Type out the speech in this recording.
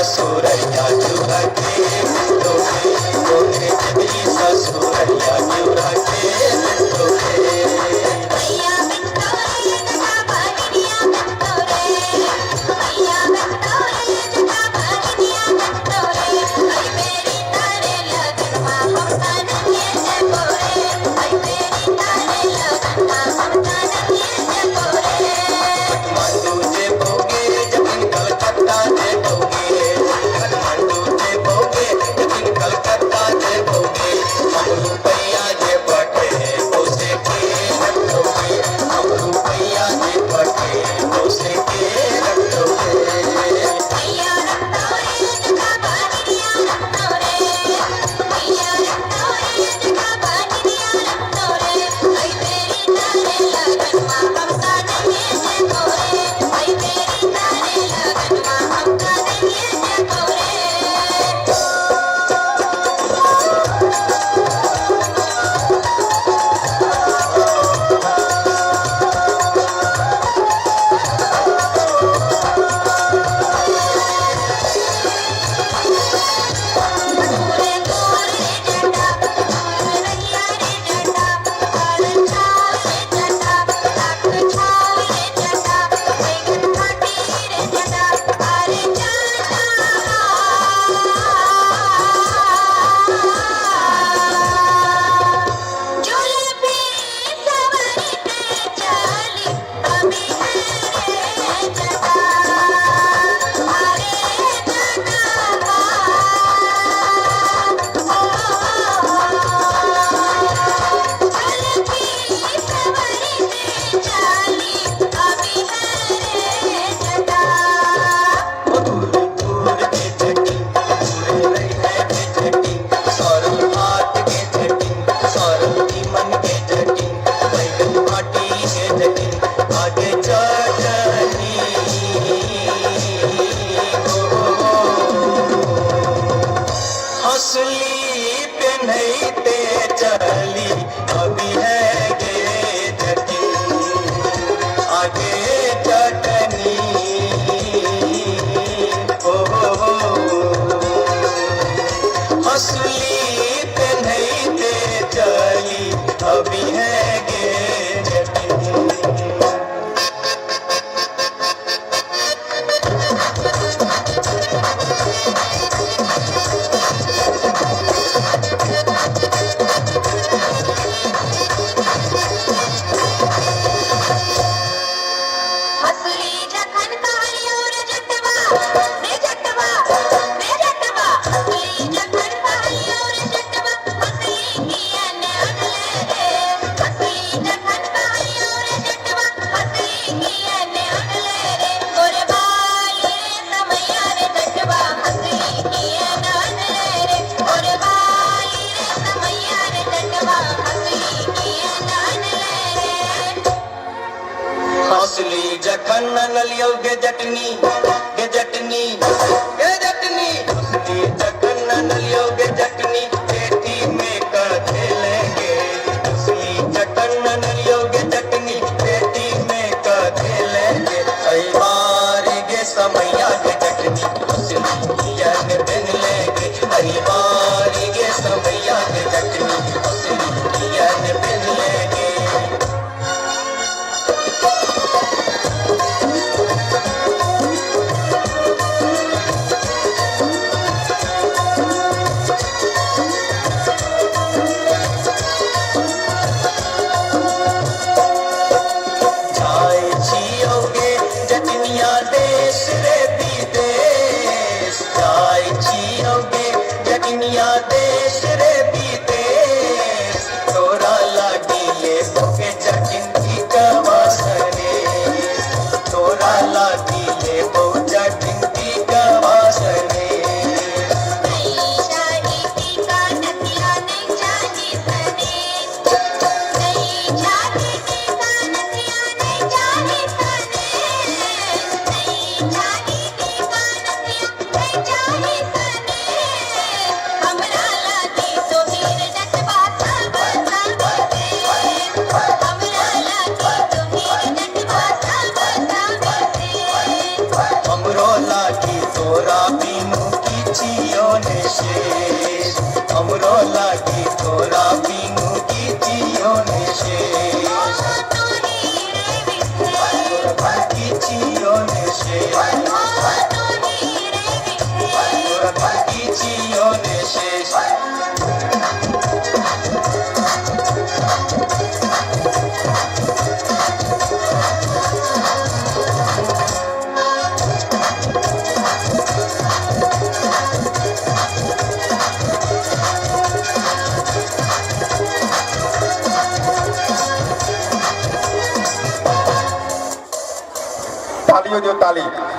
ससुरैया जुड़ा के तोहे तोहे जबरी ससुरैया जुड़ा के तोहे भैया बितौरे जगा भागिया बितौरे भैया बितौरे जगा भागिया बितौरे आई मेरी तारे लगनवा हम तान के जकोरे आई मेरी तारे लगनवा हम तान के जकोरे काठमांडू जे भोगे जतिन कलकत्ता जे भोगे काठमांडू जे भोगे जतिन कलकत्ता जे भोगे हम रुपैया जे बटे उसे के रखोगे हम रुपैया जे बटे उसे के रखोगे भैया बितौरे जगा भागिया बितौरे भैया बितौरे जगा भागिया बितौरे आई मेरी तारे लगनवा हम तान के जकोरे आई मेरी तारे लगनवा हम तान के जकोरे पूरे गोरे जटा पूरे रैया रे जटा और छाव रे जटा लाख छाव रे जटा बैगन घाटी रे जटा अरे जटा जुल्फी सवारी पे चली अभी है रे जटा अरे दूर दूर के जटी दूर रही है के जटी सौरभ हाथ के जटी सौरभ की मन के जटी बैगन घाटी के जटी आगे चटनी हंसली पे नहीं ते चली अभी है गे जटी आगे चटनी हंसली पे नहीं ते चली अभी है गे जटी हसली जखन कहलियो रे जटवा रे जटवा रे जटवा हसली जखन कहलियो रे जटवा हसली कियन अनले रे हसली जखन कहलियो रे जटवा हसली कियन अनले रे गोरे बाली रे समैया रे जटवा हसली कियन अनले रे गोरे बाली रे समैया रे जटवा हसली कियन अनले रे हंसली जखन नलियो गे जटनी गे जटनी गे जटनी हंसली जखन नलियो गे जटनी पेटी में कर खेलेंगे हंसली जखन नलियो गे जटनी पेटी में कर खेलेंगे कई बार गे समैया गे जटनी हंसली कियन बिन लेंगे कई बार गे समैया गे जटनी हंसली कियन बिन लेंगे दियो ताली।